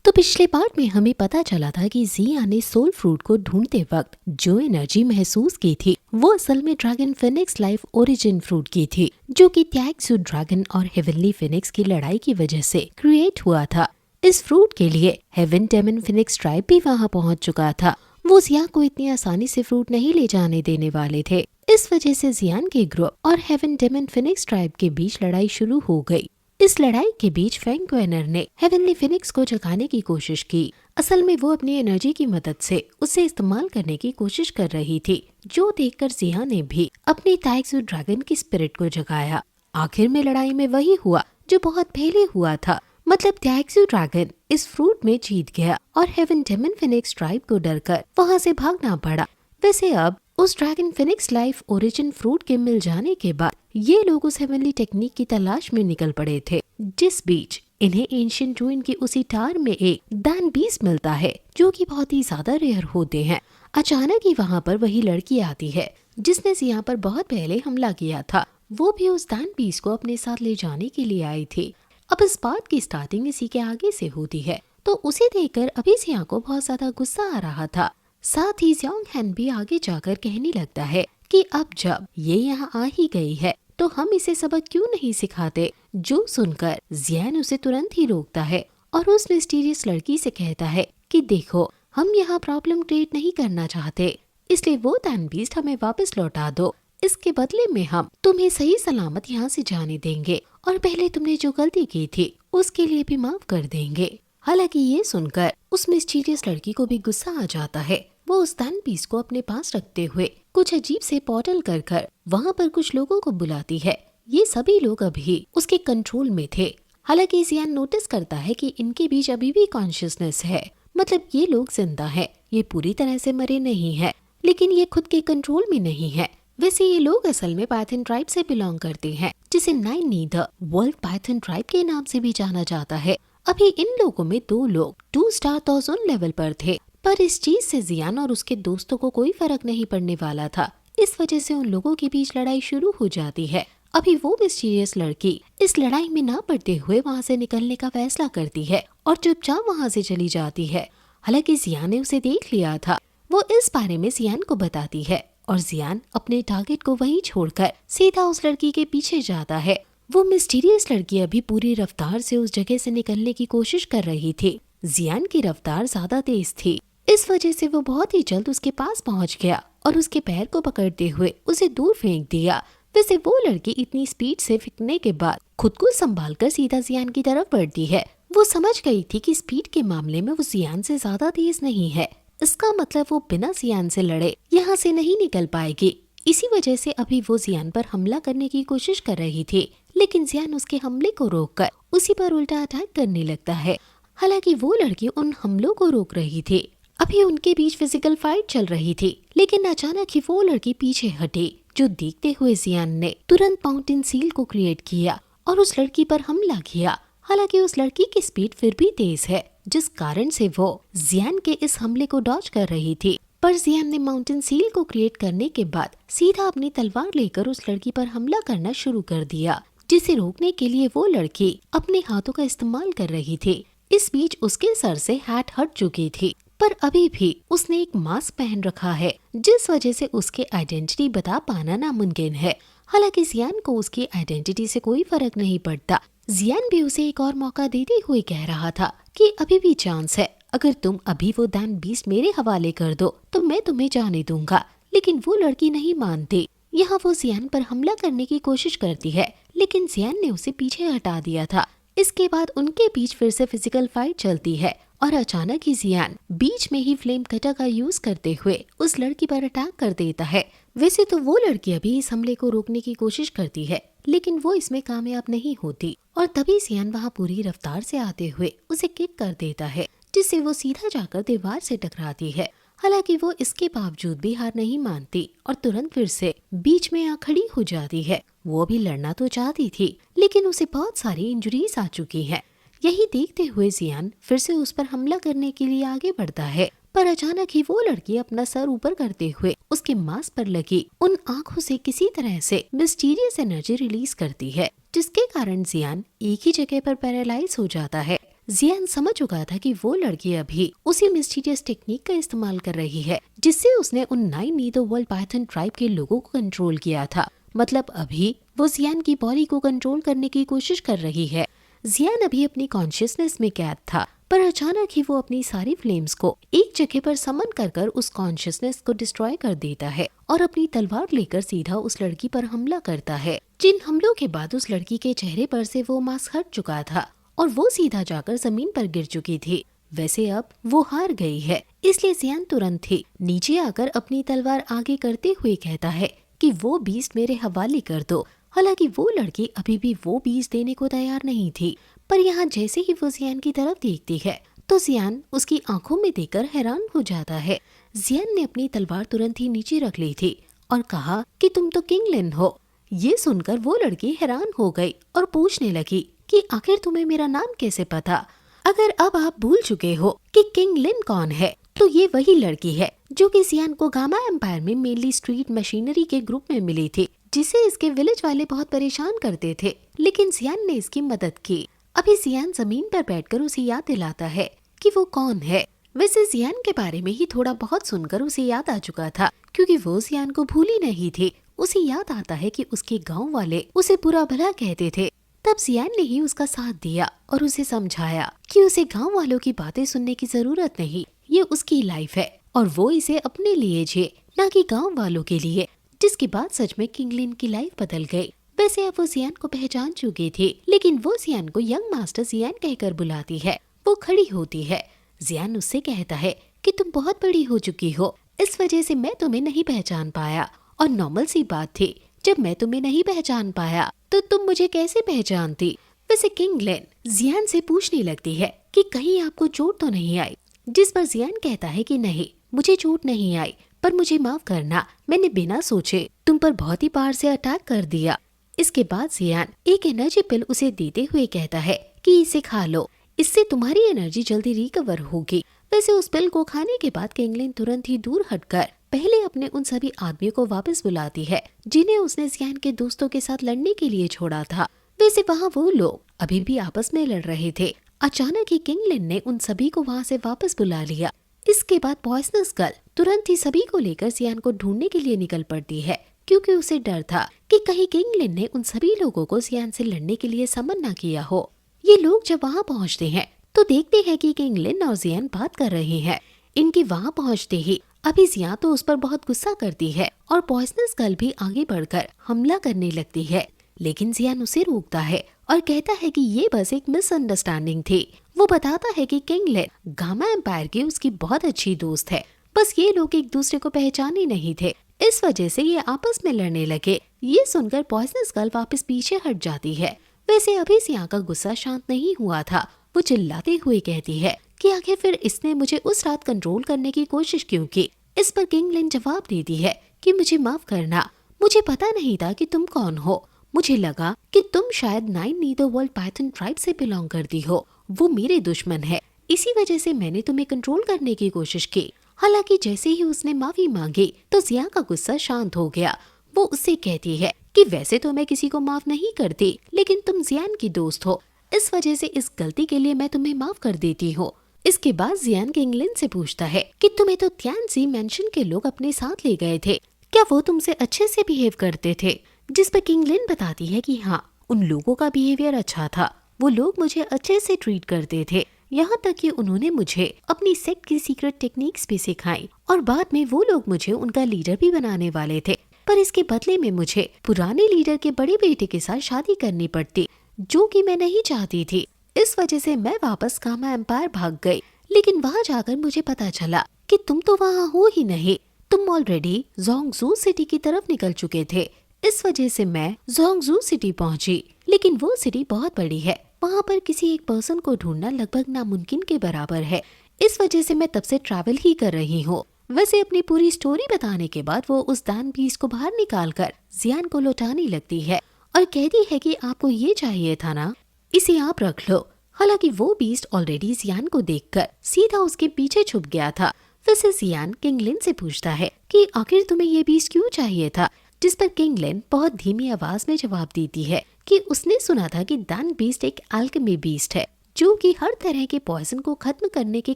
तो पिछले पार्ट में हमें पता चला था कि जिया ने सोल फ्रूट को ढूंढते वक्त जो एनर्जी महसूस की थी वो असल में dragon Phoenix life origin fruit की थी, जो कि त्यागसू ड्रैगन और हेवनली फिनिक्स की लड़ाई की वजह से क्रिएट हुआ था। इस फ्रूट के लिए हेवन डेमन फिनिक्स ट्राइब भी वहाँ पहुँच चुका था। वो जिया को इतनी आसानी से फ्रूट नहीं ले जाने देने वाले थे। इस वजह से जियान के ग्रुप और हेवन डेमन फिनिक्स ट्राइब के बीच लड़ाई शुरू हो गई। इस लड़ाई के बीच फैंग वेनर ने हेवनली फिनिक्स को जगाने की कोशिश की। असल में वो अपनी एनर्जी की मदद से उसे इस्तेमाल करने की कोशिश कर रही थी, जो देखकर जिया ने भी अपनी त्यागसू ड्रैगन की स्पिरिट को जगाया। आखिर में लड़ाई में वही हुआ जो बहुत पहले हुआ था, मतलब त्यागसू ड्रैगन इस फ्रूट में जीत गया और हेवन डेमन फिनिक्स ट्राइब को डरकर वहाँ से भागना पड़ा। वैसे अब उस dragon Phoenix life origin fruit के मिल जाने के बाद ये लोग उस हेवनली टेक्निक की तलाश में निकल पड़े थे, जिस बीच इन्हें एंशिएंट रूइन की उसी टार में एक दैन बीस्ट मिलता है, जो कि बहुत ही ज्यादा रेयर होते हैं। अचानक ही वहाँ पर वही लड़की आती है जिसने जिया पर बहुत पहले हमला किया था। वो भी उस दैन बीस्ट को अपने साथ ले जाने के लिए आई थी। अब इस बात की स्टार्टिंग इसी के आगे से होती है, तो उसे देखकर अभी जिया को बहुत ज्यादा गुस्सा आ रहा था। साथ ही ज़ियांग हैन भी आगे जाकर कहने लगता है कि अब जब ये यहाँ आ ही गई है तो हम इसे सबक क्यों नहीं सिखाते, जो सुनकर जियान उसे तुरंत ही रोकता है और उस मिस्टीरियस लड़की से कहता है कि देखो, हम यहाँ प्रॉब्लम क्रिएट नहीं करना चाहते, इसलिए वो दैन बीस्ट हमें वापस लौटा दो। इसके बदले में हम तुम्हें सही सलामत यहाँ से जाने देंगे और पहले तुमने जो गलती की थी उसके लिए भी माफ कर देंगे। हालांकि ये सुनकर उस मिस्टीरियस लड़की को भी गुस्सा आ जाता है। वो उस दैन बीस्ट को अपने पास रखते हुए कुछ अजीब से पोर्टल कर वहाँ पर कुछ लोगों को बुलाती है। ये सभी लोग अभी उसके कंट्रोल में थे। हालांकि जियान नोटिस करता है कि इनके बीच अभी भी कॉन्शियसनेस है, मतलब ये लोग जिंदा है, ये पूरी तरह से मरे नहीं है, लेकिन ये खुद के कंट्रोल में नहीं है। वैसे ये लोग असल में पाइथन ट्राइब से बिलोंग करते हैं, जिसे nine neither world Python tribe के नाम से भी जाना जाता है। अभी इन लोगों में 2 लोग 2 स्टार तौज़ुन लेवल पर थे, पर इस चीज से जियान और उसके दोस्तों को कोई फर्क नहीं पड़ने वाला था। इस वजह से उन लोगों के बीच लड़ाई शुरू हो जाती है। अभी वो मिस्टीरियस लड़की इस लड़ाई में ना पड़ते हुए वहाँ से निकलने का फैसला करती है और चुपचाप वहाँ से चली जाती है। हालांकि जियान ने उसे देख लिया था। वो इस बारे में जियान को बताती है और जियान अपने टारगेट को वहीं छोड़कर सीधा उस लड़की के पीछे जाता है। वो मिस्टीरियस लड़की अभी पूरी रफ्तार से उस जगह से निकलने की कोशिश कर रही थी। जियान की रफ्तार ज्यादा तेज थी, इस वजह से वो बहुत ही जल्द उसके पास पहुंच गया और उसके पैर को पकड़ते हुए उसे दूर फेंक दिया। वैसे वो लड़की इतनी स्पीड से फेंकने के बाद खुद को संभालकर सीधा जियान की तरफ बढ़ती है। वो समझ गई थी कि स्पीड के मामले में वो जियान से ज्यादा तेज नहीं है, इसका मतलब वो बिना जियान से लड़े यहाँ से नहीं निकल पाएगी। इसी वजह से अभी वो जियान पर हमला करने की कोशिश कर रही थी, लेकिन जियान उसके हमले को रोककर उसी पर उल्टा अटैक करने लगता है। हालांकि वो लड़की उन हमलों को रोक रही थी। अभी उनके बीच फिजिकल फाइट चल रही थी, लेकिन अचानक ही वो लड़की पीछे हटी, जो देखते हुए जियान ने तुरंत माउंटेन सील को क्रिएट किया और उस लड़की पर हमला किया। हालांकि उस लड़की की स्पीड फिर भी तेज है, जिस कारण से वो जियान के इस हमले को डॉज कर रही थी। पर जियान ने माउंटेन सील को क्रिएट करने के बाद सीधा अपनी तलवार लेकर उस लड़की पर हमला करना शुरू कर दिया, जिसे रोकने के लिए वो लड़की अपने हाथों का इस्तेमाल कर रही थी। इस बीच उसके सर से हैट हट चुकी थी, पर अभी भी उसने एक मास्क पहन रखा है, जिस वजह से उसके आइडेंटिटी बता पाना नामुमकिन है। हालांकि जियान को उसकी आइडेंटिटी से कोई फर्क नहीं पड़ता। जियान भी उसे एक और मौका देते हुए कह रहा था कि अभी भी चांस है, अगर तुम अभी वो दैन बीस्ट मेरे हवाले कर दो तो मैं तुम्हें जाने दूंगा। लेकिन वो लड़की नहीं मानती। यहाँ वो जियान पर हमला करने की कोशिश करती है, लेकिन जियान ने उसे पीछे हटा दिया था। इसके बाद उनके बीच फिर से फिजिकल फाइट चलती है और अचानक ही जियान बीच में ही फ्लेम कटर का यूज करते हुए उस लड़की पर अटैक कर देता है। वैसे तो वो लड़की अभी इस हमले को रोकने की कोशिश करती है, लेकिन वो इसमें कामयाब नहीं होती और तभी जियान वहाँ पूरी रफ्तार से आते हुए उसे किक कर देता है, जिससे वो सीधा जाकर दीवार से टकराती है। हालांकि वो इसके बावजूद भी हार नहीं मानती और तुरंत फिर से बीच में आ खड़ी हो जाती है। वो भी लड़ना तो चाहती थी, लेकिन उसे बहुत सारी इंजरीज आ चुकी हैं। यही देखते हुए जियान फिर से उस पर हमला करने के लिए आगे बढ़ता है, पर अचानक ही वो लड़की अपना सर ऊपर करते हुए उसके मास्क पर लगी उन आँखों से किसी तरह से मिस्टीरियस एनर्जी रिलीज करती है, जिसके कारण जियान एक ही जगह पर पैरालाइज हो जाता है। जियान समझ चुका था कि वो लड़की अभी उसी मिस्टीरियस टेक्निक का इस्तेमाल कर रही है जिससे उसने उन 9 नीदरवर्ल्ड पाइथन ट्राइब के लोगों को कंट्रोल किया था। मतलब अभी वो जियान की बॉडी को कंट्रोल करने की कोशिश कर रही है। जियान अभी अपनी कॉन्शियसनेस में कैद था, पर अचानक ही वो अपनी सारी फ्लेम्स को एक जगह पर समन कर उस कॉन्शियसनेस को डिस्ट्रॉय कर देता है और अपनी तलवार लेकर सीधा उस लड़की पर हमला करता है। जिन हमलों के बाद उस लड़की के चेहरे पर से वो मास्क हट चुका था और वो सीधा जाकर जमीन पर गिर चुकी थी। वैसे अब वो हार गई है, इसलिए जियान तुरंत ही नीचे आकर अपनी तलवार आगे करते हुए कहता है कि वो बीस्ट मेरे हवाले कर दो। हालांकि वो लड़की अभी भी वो बीस्ट देने को तैयार नहीं थी, पर यहाँ जैसे ही वो जियान की तरफ देखती है तो जियान उसकी आंखों में देखकर हैरान हो जाता है। जियान ने अपनी तलवार तुरंत ही नीचे रख ली थी और कहा कि तुम तो किंग लिन हो। ये सुनकर वो लड़की हैरान हो गई और पूछने लगी कि आखिर तुम्हें मेरा नाम कैसे पता। अगर अब आप भूल चुके हो कि किंग लिन कौन है, तो ये वही लड़की है जो कि जियान को गामा एम्पायर में मेनली स्ट्रीट मशीनरी के ग्रुप में मिली थी, जिसे इसके विलेज वाले बहुत परेशान करते थे, लेकिन जियान ने इसकी मदद की। अभी जियान जमीन पर बैठकर उसे याद दिलाता है कि वो कौन है। वैसे जियान के बारे में ही थोड़ा बहुत सुनकर उसे याद आ चुका था, क्योंकि वो जियान को भूली नहीं थी। उसे याद आता है कि उसके गांव वाले उसे बुरा भला कहते थे। तब जियान ने ही उसका साथ दिया और उसे समझाया कि उसे गांव वालों की बातें सुनने की जरूरत नहीं, ये उसकी लाइफ है और वो इसे अपने लिए जिए, न कि गांव वालों के लिए। जिसके बाद सच में किंग लिन की लाइफ बदल गई। वैसे अब वो जियान को पहचान चुकी थी, लेकिन वो जियान को यंग मास्टर जियान कहकर बुलाती है। वो खड़ी होती है। जियान उससे कहता है कि तुम बहुत बड़ी हो चुकी हो, इस वजह से मैं तुम्हें नहीं पहचान पाया, और नॉर्मल सी बात थी, जब मैं तुम्हें नहीं पहचान पाया तो तुम मुझे कैसे पहचानती। वैसे किंग लिन जियान से पूछने लगती है कि कहीं आपको चोट तो नहीं आई, जिस पर जियान कहता है कि नहीं, मुझे चोट नहीं आई, पर मुझे माफ करना, मैंने बिना सोचे तुम पर बहुत ही पार से अटैक कर दिया। इसके बाद जियान एक एनर्जी पिल उसे देते हुए कहता है कि इसे खा लो, इससे तुम्हारी एनर्जी जल्दी रिकवर होगी। वैसे उस पिल को खाने के बाद किंग लिन तुरंत ही दूर हटकर पहले अपने उन सभी आदमियों को वापस बुलाती है जिन्हें उसने जियान के दोस्तों के साथ लड़ने के लिए छोड़ा था। वैसे वहाँ वो लोग अभी भी आपस में लड़ रहे थे। अचानक ही किंग लिन ने उन सभी को वहाँ से वापस बुला लिया। इसके बाद पॉइजनस गर्ल तुरंत ही सभी को लेकर जियान को ढूंढने के लिए निकल पड़ती है, क्योंकि उसे डर था कि कहीं किंग लिन ने उन सभी लोगों को जियान से लड़ने के लिए समन न किया हो। ये लोग जब वहाँ पहुँचते हैं तो देखते हैं कि किंग लिन और जियान बात कर रहे हैं। इनके वहाँ पहुँचते ही अभी जियान तो उस पर बहुत गुस्सा करती है और पॉइजनस गर्ल भी आगे बढ़कर हमला करने लगती है, लेकिन जियान उसे रोकता है और कहता है कि ये बस एक मिसअंडरस्टैंडिंग थी। वो बताता है कि किंग लिन गामा एम्पायर की उसकी बहुत अच्छी दोस्त है, बस ये लोग एक दूसरे को पहचाने नहीं थे, इस वजह से ये आपस में लड़ने लगे। ये सुनकर पॉइजनस गर्ल वापस पीछे हट जाती है। वैसे अभी जियान का गुस्सा शांत नहीं हुआ था। वो चिल्लाते हुए कहती है कि आखिर फिर इसने मुझे उस रात कंट्रोल करने की कोशिश क्यों की। इस पर किंग लिन जवाब देती है कि मुझे माफ करना, मुझे पता नहीं था कि तुम कौन हो। मुझे लगा कि तुम शायद 9 नीदरवर्ल्ड पाइथन ट्राइब से बिलोंग करती हो, वो मेरे दुश्मन है, इसी वजह से मैंने तुम्हें कंट्रोल करने की कोशिश की। हालांकि जैसे ही उसने माफी मांगी तो जिया का गुस्सा शांत हो गया। वो उससे कहती है कि वैसे तो मैं किसी को माफ नहीं करती, लेकिन तुम जियान की दोस्त हो, इस वजह से इस गलती के लिए मैं तुम्हें माफ कर देती हूँ। इसके बाद जियान किंग लिन से पूछता है कि तुम्हें तो त्यानसी मेंशन के लोग अपने साथ ले गए थे, क्या वो तुमसे अच्छे से बिहेव करते थे। जिस पर किंग लिन बताती है कि हाँ, उन लोगों का बिहेवियर अच्छा था, वो लोग मुझे अच्छे से ट्रीट करते थे, यहाँ तक कि उन्होंने मुझे अपनी सेक्ट की सीक्रेट टेक्निक्स भी सिखाई और बाद में वो लोग मुझे उनका लीडर भी बनाने वाले थे, पर इसके बदले में मुझे पुराने लीडर के बड़े बेटे के साथ शादी करनी पड़ती, जो कि मैं नहीं चाहती थी। इस वजह से मैं वापस गामा एम्पायर भाग गई, लेकिन वहाँ जाकर मुझे पता चला कि तुम तो वहाँ हो ही नहीं, तुम ऑलरेडी जोंगजू सिटी की तरफ निकल चुके थे। इस वजह से मैं जोंगजू सिटी पहुँची, लेकिन वो सिटी बहुत बड़ी है, वहाँ पर किसी एक पर्सन को ढूंढना लगभग नामुमकिन के बराबर है। इस वजह से मैं तब से ट्रैवल ही कर रही हूँ। वैसे अपनी पूरी स्टोरी बताने के बाद वो उस दान बीस्ट को बाहर निकालकर जियान को लौटाने लगती है और कहती है कि आपको ये चाहिए था ना, इसे आप रख लो। हालांकि वो बीस्ट ऑलरेडी जियान को देखकर सीधा उसके पीछे छुप गया था। वैसे जियान किंग लिन से पूछता है कि आखिर तुम्हें ये बीस्ट क्यों चाहिए था, जिस पर किंग लिन बहुत धीमी आवाज में जवाब देती है कि उसने सुना था कि दान बीस्ट एक अल्केमी बीस्ट है, जो कि हर तरह के पॉइजन को खत्म करने के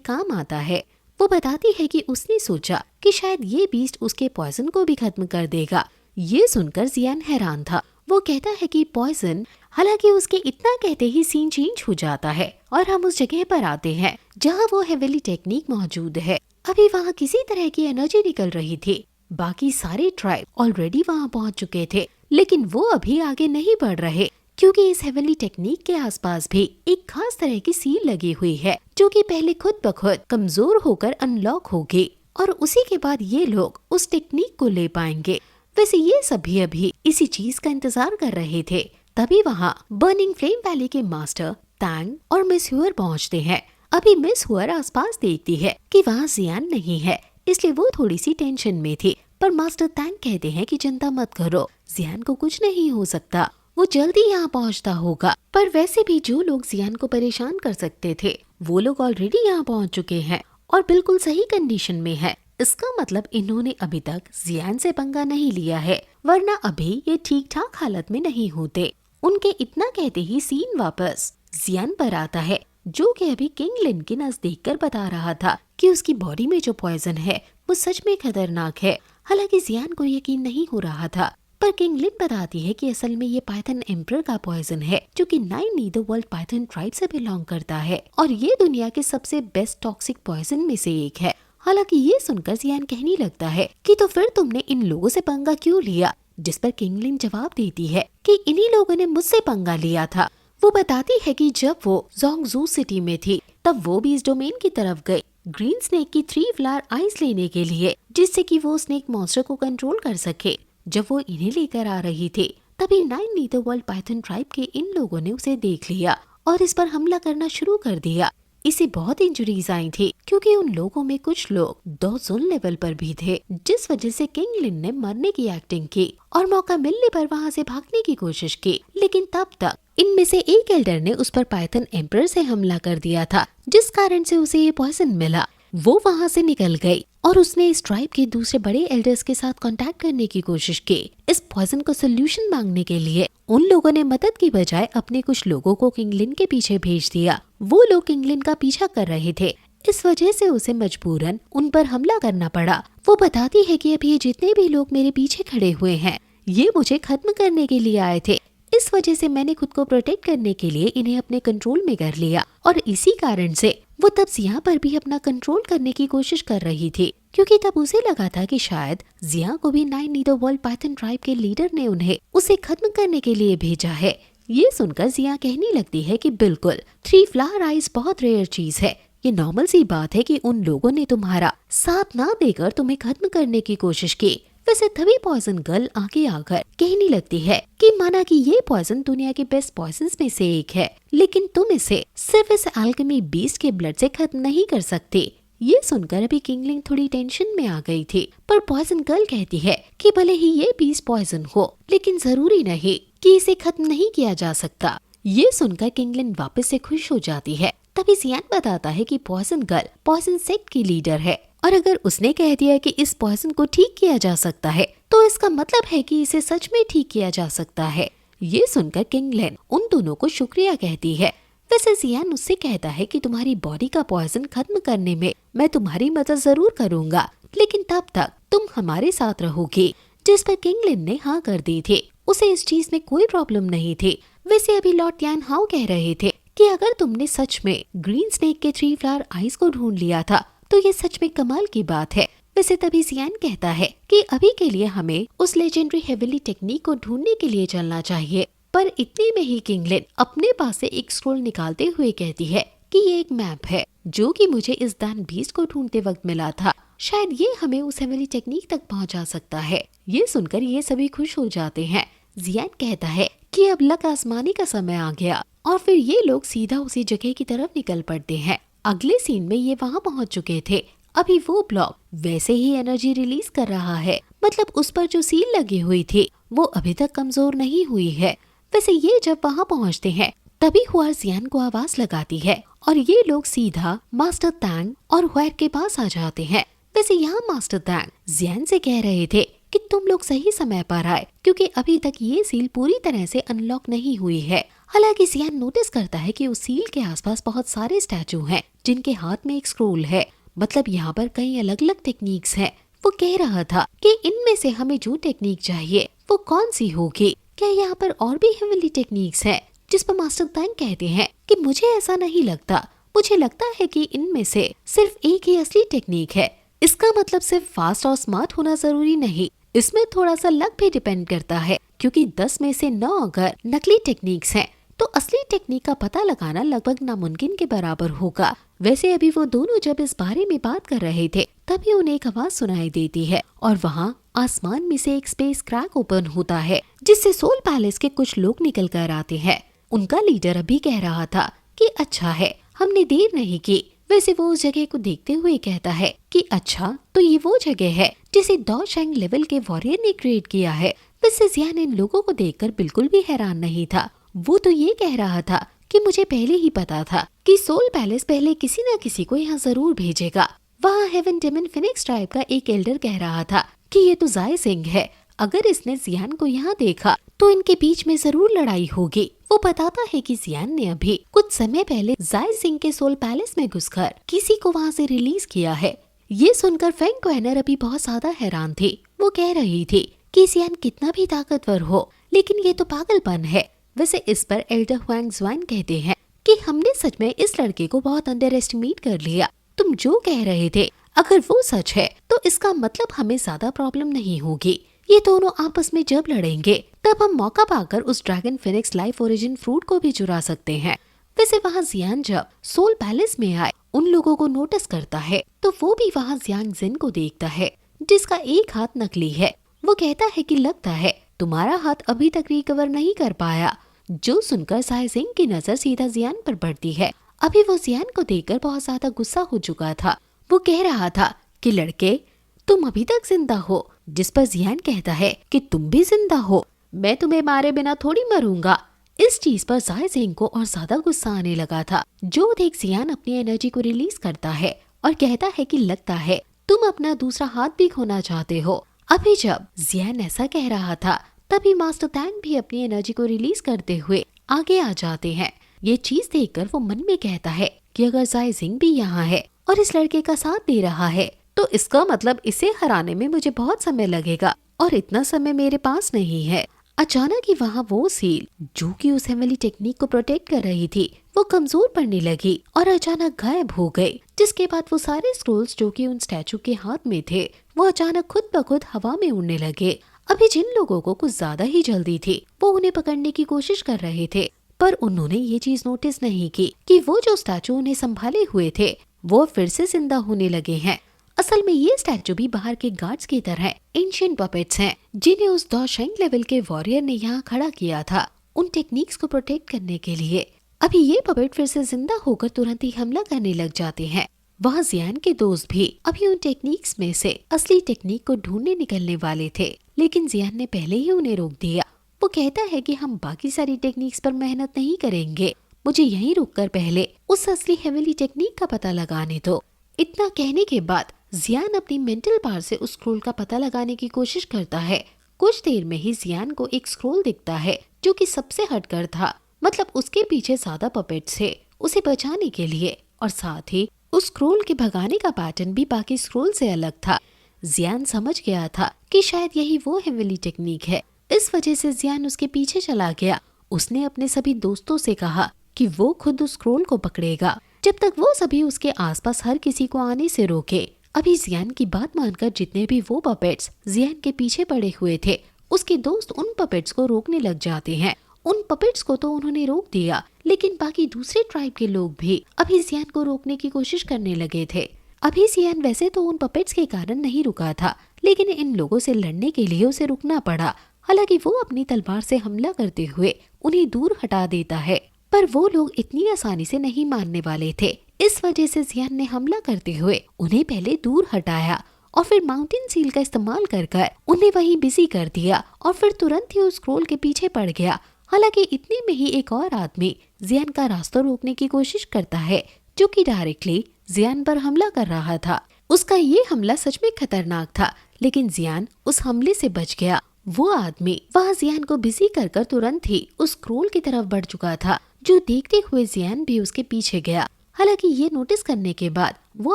काम आता है। वो बताती है कि उसने सोचा कि शायद ये बीस्ट उसके पॉइजन को भी खत्म कर देगा। ये सुनकर जियान हैरान था। वो कहता है कि पॉइजन, हालांकि उसके इतना कहते ही सीन चेंज हो जाता है और हम उस जगह पर आते हैं जहाँ वो हेवेली टेक्निक मौजूद है। अभी वहाँ किसी तरह की एनर्जी निकल रही थी। बाकी सारे ट्राइब ऑलरेडी वहाँ पहुँच चुके थे, लेकिन वो अभी आगे नहीं बढ़ रहे क्योंकि इस हेवेली टेक्निक के आसपास भी एक खास तरह की सील लगी हुई है जो कि पहले खुद ब खुद कमजोर होकर अनलॉक होगी और उसी के बाद ये लोग उस टेक्निक को ले पाएंगे। वैसे ये सभी अभी इसी चीज का इंतजार कर रहे थे। तभी वहाँ बर्निंग फ्लेम वैली के मास्टर तैंग और मिस हुअर पहुँचते हैं। अभी मिस हुअर आसपास देखती है कि वहाँ जियान नहीं है, इसलिए वो थोड़ी सी टेंशन में थी। पर मास्टर तैंग कहते हैं कि चिंता मत करो, जियान को कुछ नहीं हो सकता, वो जल्दी यहाँ पहुँचता होगा। पर वैसे भी जो लोग जियान को परेशान कर सकते थे वो लोग ऑलरेडी यहाँ पहुँच चुके हैं और बिल्कुल सही कंडीशन में है। इसका मतलब इन्होंने अभी तक जियान से पंगा नहीं लिया है, वरना अभी ये ठीक ठाक हालत में नहीं होते। उनके इतना कहते ही सीन वापस जियान पर आता है, जो कि अभी किंग लिन के नजदीक कर बता रहा था कि उसकी बॉडी में जो पॉइजन है वो सच में खतरनाक है। हालांकि जियान को यकीन नहीं हो रहा था, पर किंग लिन बताती है कि असल में ये पाइथन एम्परर का पॉइजन है जो कि 9 नीदरवर्ल्ड पाइथन ट्राइब से बिलोंग करता है और ये दुनिया के सबसे बेस्ट टॉक्सिक पॉइजन में से एक है। हालांकि ये सुनकर जियान कहने लगता है कि तो फिर तुमने इन लोगों से पंगा क्यों लिया, जिस पर किंग लिन जवाब देती है कि इन्हीं लोगों ने मुझसे पंगा लिया था। वो बताती है कि जब वो जोंगजू सिटी में थी तब वो भी इस डोमेन की तरफ गई ग्रीन स्नेक की 3 फ्लावर आइस लेने के लिए, जिससे कि वो स्नेक मॉन्स्टर को कंट्रोल कर सके। जब वो इन्हें लेकर आ रही थी तभी 9 नीदरवर्ल्ड पाइथन ट्राइब के इन लोगों ने उसे देख लिया और इस पर हमला करना शुरू कर दिया। इसे बहुत इंजरीज आई थी क्योंकि उन लोगों में कुछ लोग डॉजन लेवल पर भी थे, जिस वजह से किंग लिन ने मरने की एक्टिंग की और मौका मिलने पर वहाँ से भागने की कोशिश की। लेकिन तब तक इनमें से एक एल्डर ने उस पर पाइथन एम्परर से हमला कर दिया था, जिस कारण से उसे ये पॉइजन मिला। वो वहाँ से निकल गई और उसने इस ट्राइब के दूसरे बड़े एल्डर्स के साथ कांटेक्ट करने की कोशिश की इस पॉइजन को सोल्यूशन मांगने के लिए। उन लोगों ने मदद की बजाय अपने कुछ लोगों को किंग लिन के पीछे भेज दिया। वो लोग किंग लिन का पीछा कर रहे थे, इस वजह से उसे मजबूरन उन पर हमला करना पड़ा। वो बताती है कि अभी जितने भी लोग मेरे पीछे खड़े हुए हैं ये मुझे खत्म करने के लिए आए थे, इस वजह से मैंने खुद को प्रोटेक्ट करने के लिए इन्हें अपने कंट्रोल में कर लिया और इसी कारण से वो तब जिया पर भी अपना कंट्रोल करने की कोशिश कर रही थी, क्योंकि तब उसे लगा था कि शायद जिया को भी 9 नीदरवर्ल्ड पाइथन ट्राइब के लीडर ने उन्हें उसे खत्म करने के लिए भेजा है। ये सुनकर जिया कहने लगती है कि बिल्कुल 3 फ्लावर आइस बहुत रेयर चीज है, ये नॉर्मल सी बात है कि उन लोगों ने तुम्हारा साथ ना देकर तुम्हें खत्म करने की कोशिश की। वैसे तभी पॉइजन गर्ल आगे आकर कहने लगती है कि माना कि ये पॉइजन दुनिया के बेस्ट पॉइजन्स में से एक है, लेकिन तुम इसे सिर्फ इस अल्केमी बीस्ट के ब्लड से खत्म नहीं कर सकते। ये सुनकर अभी किंग लिन थोड़ी टेंशन में आ गई थी, पर पॉइजन गर्ल कहती है कि भले ही ये बीस्ट पॉइजन हो, लेकिन जरूरी नहीं कि इसे खत्म नहीं किया जा सकता। ये सुनकर किंग लिन वापस से खुश हो जाती है। तभी जियान बताता है कि पॉइजन गर्ल पॉइजन सेक्ट की लीडर है और अगर उसने कह दिया कि इस पॉइजन को ठीक किया जा सकता है तो इसका मतलब है कि इसे सच में ठीक किया जा सकता है। ये सुनकर किंग लिन उन दोनों को शुक्रिया कहती है। वैसे जियान उससे कहता है कि तुम्हारी बॉडी का पॉइजन खत्म करने में मैं तुम्हारी मदद जरूर करूंगा, लेकिन तब तक तुम हमारे साथ रहोगी, जिस पर किंग लिन ने हाँ कर दी थी। उसे इस चीज में कोई प्रॉब्लम नहीं थी। वैसे अभी लॉर्ड यान हाउ कह रहे थे कि अगर तुमने सच में ग्रीन स्नेक के 3 फ्लावर आइस को ढूंढ लिया था तो ये सच में कमाल की बात है। वैसे तभी जियान कहता है कि अभी के लिए हमें उस लेजेंडरी हेवेली टेक्निक को ढूंढने के लिए चलना चाहिए। पर इतने में ही किंग लिन अपने पास से एक स्क्रोल निकालते हुए कहती है कि ये एक मैप है जो कि मुझे इस दान बीस्ट को ढूंढते वक्त मिला था, शायद ये हमें उस हेवेली टेक्निक तक पहुंचा सकता है। ये सुनकर ये सभी खुश हो जाते हैं। जियान कहता है कि अब लक आजमाने का समय आ गया और फिर ये लोग सीधा उसी जगह की तरफ निकल पड़ते हैं। अगले सीन में ये वहाँ पहुँच चुके थे। अभी वो ब्लॉक वैसे ही एनर्जी रिलीज कर रहा है, मतलब उस पर जो सील लगी हुई थी वो अभी तक कमजोर नहीं हुई है। वैसे ये जब वहाँ पहुँचते हैं तभी हुआर जियान को आवाज लगाती है और ये लोग सीधा मास्टर तैंग और हुआर के पास आ जाते हैं। वैसे यहाँ मास्टर तैंग जियान से कह रहे थे कि तुम लोग सही समय पर आए, क्योंकि अभी तक ये सील पूरी तरह से अनलॉक नहीं हुई है। हालांकि जियान नोटिस करता है कि उस सील के आसपास बहुत सारे स्टैचू हैं जिनके हाथ में एक स्क्रोल है, मतलब यहाँ पर कई अलग अलग टेक्निक्स हैं। वो कह रहा था कि इनमें से हमें जो टेक्निक चाहिए वो कौन सी होगी। क्या यहाँ पर और भी हेवनली टेक्निक्स हैं? जिस पर मास्टर तैंग कहते हैं कि मुझे ऐसा नहीं लगता, मुझे लगता है कि इनमें से सिर्फ एक ही असली टेक्निक है। इसका मतलब सिर्फ फास्ट और स्मार्ट होना जरूरी नहीं, इसमें थोड़ा सा लक भी डिपेंड करता है, क्योंकि 10 में से 9 अगर नकली टेक्निक्स हैं तो असली टेक्निक का पता लगाना लगभग नामुमकिन के बराबर होगा। वैसे अभी वो दोनों जब इस बारे में बात कर रहे थे तभी उन्हें एक आवाज सुनाई देती है और वहाँ आसमान में से एक स्पेस क्रैक ओपन होता है जिससे सोल पैलेस के कुछ लोग निकल कर आते हैं। उनका लीडर अभी कह रहा था कि अच्छा है हमने देर नहीं की। वैसे वो उस जगह को देखते हुए कहता है कि अच्छा तो ये वो जगह है जिसे डॉ शेंग लेवल के वॉरियर ने क्रिएट किया है। वैसे जियान इन लोगों को देखकर बिल्कुल भी हैरान नहीं था। वो तो ये कह रहा था कि मुझे पहले ही पता था कि सोल पैलेस पहले किसी न किसी को यहाँ जरूर भेजेगा। वहाँ हेवन डेमन फिनिक्स ट्राइब का एक एल्डर कह रहा था कि ये तो जाय सिंह है, अगर इसने जियान को यहाँ देखा तो इनके बीच में जरूर लड़ाई होगी। वो बताता है कि जियान ने अभी कुछ समय पहले जाय सिंह के सोल पैलेस में घुसकर किसी को वहाँ से रिलीज किया है। ये सुनकर फेंग क्वेनर अभी बहुत ज्यादा हैरान थी। वो कह रही थी कि जियान कितना भी ताकतवर हो लेकिन ये तो पागलपन है। वैसे इस पर एल्डर हुआंग ज़ुआन कहते हैं कि हमने सच में इस लड़के को बहुत अंडर एस्टिमेट कर लिया। तुम जो कह रहे थे अगर वो सच है तो इसका मतलब हमें ज्यादा प्रॉब्लम नहीं होगी। ये दोनों आपस में जब लड़ेंगे तब हम मौका पाकर उस dragon Phoenix life origin fruit को भी चुरा सकते हैं। वैसे वहाँ जियान जब सोल पैलेस में आए उन लोगों को नोटिस करता है तो वो भी वहाँ जियांग जिन को देखता है जिसका एक हाथ नकली है। वो कहता है कि लगता है तुम्हारा हाथ अभी तक रिकवर नहीं कर पाया। जो सुनकर जाय सिंह की नजर सीधा जियान पर पड़ती है। अभी वो जियान को देखकर बहुत ज्यादा गुस्सा हो चुका था। वो कह रहा था कि लड़के तुम अभी तक जिंदा हो, जिस पर जियान कहता है कि तुम भी जिंदा हो, मैं तुम्हें मारे बिना थोड़ी मरूंगा। इस चीज पर जाय सिंह को और ज्यादा गुस्सा आने लगा था। जो देख जियान अपनी एनर्जी को रिलीज करता है और कहता है कि लगता है तुम अपना दूसरा हाथ भी खोना चाहते हो। अभी जब जियान ऐसा कह रहा था तभी मास्टर तैंग भी अपनी एनर्जी को रिलीज करते हुए आगे आ जाते हैं। ये चीज देखकर वो मन में कहता है कि अगर जाय सिंह भी यहाँ है और इस लड़के का साथ दे रहा है तो इसका मतलब इसे हराने में मुझे बहुत समय लगेगा और इतना समय मेरे पास नहीं है। अचानक ही वहाँ वो सील जो कि उस हेवनली टेक्निक को प्रोटेक्ट कर रही थी वो कमजोर पड़ने लगी और अचानक गायब हो गई। जिसके बाद वो सारे स्क्रोल्स जो कि उन स्टैचू के हाथ में थे वो अचानक खुद ब खुद हवा में उड़ने लगे। अभी जिन लोगों को कुछ ज्यादा ही जल्दी थी वो उन्हें पकड़ने की कोशिश कर रहे थे पर उन्होंने ये चीज नोटिस नहीं की कि वो जो स्टैचू उन्हें संभाले हुए थे वो फिर से जिंदा होने लगे हैं। असल में ये स्टैचू भी बाहर के गार्ड्स की तरह एंशिएंट पपेट्स हैं जिन्हें उस डॉ शेंग लेवल के वॉरियर ने यहाँ खड़ा किया था उन टेक्निक्स को प्रोटेक्ट करने के लिए। अभी ये पपेट फिर से जिंदा होकर तुरंत ही हमला करने लग जाते हैं। वहाँ जियान के दोस्त भी अभी उन टेक्निक्स में से असली टेक्निक को ढूंढने निकलने वाले थे लेकिन जियान ने पहले ही उन्हें रोक दिया। वो कहता है कि हम बाकी सारी टेक्निक्स पर मेहनत नहीं करेंगे, मुझे यहीं रुककर पहले उस असली हेवनली टेक्निक का पता लगाने दो। इतना कहने के बाद जियान अपनी मेंटल पावर से उस स्क्रोल का पता लगाने की कोशिश करता है। कुछ देर में ही जियान को एक स्क्रोल दिखता है जो कि सबसे हटकर था, मतलब उसके पीछे ज्यादा पपेट्स थे उसे बचाने के लिए और साथ ही उस स्क्रोल के भगाने का पैटर्न भी बाकी स्क्रोल से अलग था। जियान समझ गया था कि शायद यही वो हेवनली टेक्निक है। इस वजह से जियान उसके पीछे चला गया। उसने अपने सभी दोस्तों से कहा कि वो खुद उस स्क्रोल को पकड़ेगा जब तक वो सभी उसके आसपास हर किसी को आने से रोके। अभी जियान की बात मानकर जितने भी वो पपेट्स जियान के पीछे पड़े हुए थे उसके दोस्त उन पपेट्स को रोकने लग जाते हैं। उन पपेट्स को तो उन्होंने रोक दिया लेकिन बाकी दूसरे ट्राइब के लोग भी अभी जियान को रोकने की कोशिश करने लगे थे। अभी जियान वैसे तो उन पपेट्स के कारण नहीं रुका था लेकिन इन लोगों से लड़ने के लिए उसे रुकना पड़ा। हालांकि वो अपनी तलवार से हमला करते हुए उन्हें दूर हटा देता है पर वो लोग इतनी आसानी से नहीं मानने वाले थे। इस वजह से जियान ने हमला करते हुए उन्हें पहले दूर हटाया और फिर माउंटेन सील का इस्तेमाल कर उन्हें वहीं बिजी कर दिया और फिर तुरंत ही उस स्क्रोल के पीछे पड़ गया। हालांकि इतने में ही एक और आदमी जियान का रास्ता रोकने की कोशिश करता है जो कि डायरेक्टली जियान पर हमला कर रहा था। उसका ये हमला सच में खतरनाक था लेकिन जियान उस हमले से बच गया। वो आदमी वहाँ जियान को बिजी कर तुरंत ही उस स्क्रोल की तरफ बढ़ चुका था, जो देखते हुए जियान भी उसके पीछे गया। हालांकि ये नोटिस करने के बाद वो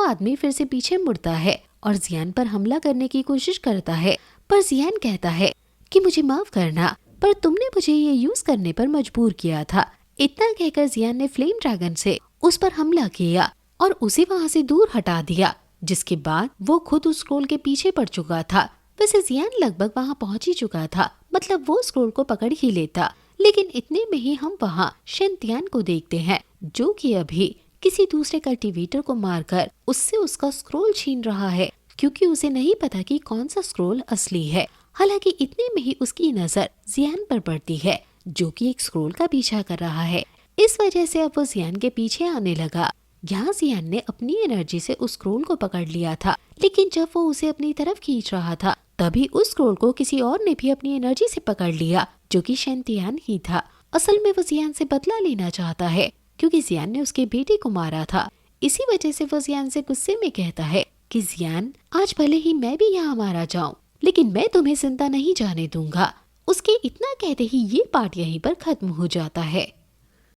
आदमी फिर से पीछे मुड़ता है और जियान पर हमला करने की कोशिश करता है, पर जियान कहता है कि मुझे माफ करना, पर तुमने मुझे ये यूज करने पर मजबूर किया था। इतना कहकर जियान ने फ्लेम ड्रैगन से उस पर हमला किया और उसे वहाँ से दूर हटा दिया, जिसके बाद वो खुद उस स्क्रोल के पीछे पड़ चुका था। वैसे जियान लगभग वहाँ पहुँच ही चुका था, मतलब वो स्क्रोल को पकड़ ही लेता, लेकिन इतने में ही हम वहाँ शेंतियान को देखते हैं, जो कि अभी किसी दूसरे कल्टीवेटर को मारकर उससे उसका स्क्रोल छीन रहा है, क्योंकि उसे नहीं पता कि कौन सा स्क्रोल असली है। हालांकि इतने में ही उसकी नजर जियान पर पड़ती है, जो कि एक स्क्रोल का पीछा कर रहा है। इस वजह से अब वो जियान के पीछे आने लगा। यहाँ जियान ने अपनी एनर्जी से उस स्क्रोल को पकड़ लिया था, लेकिन जब वो उसे अपनी तरफ खींच रहा था, तभी उस स्क्रोल को किसी और ने भी अपनी एनर्जी से पकड़ लिया, जो कि शेंतियान ही था। असल में वो जियान से बदला लेना चाहता है, क्योंकि जियान ने उसके बेटे को मारा था। इसी वजह से वो जियान से गुस्से में कहता है कि जियान, आज भले ही मैं भी यहाँ मारा जाऊं, लेकिन मैं तुम्हें जिंदा नहीं जाने दूंगा। उसके इतना कहते ही ये पार्ट यहीं पर खत्म हो जाता है।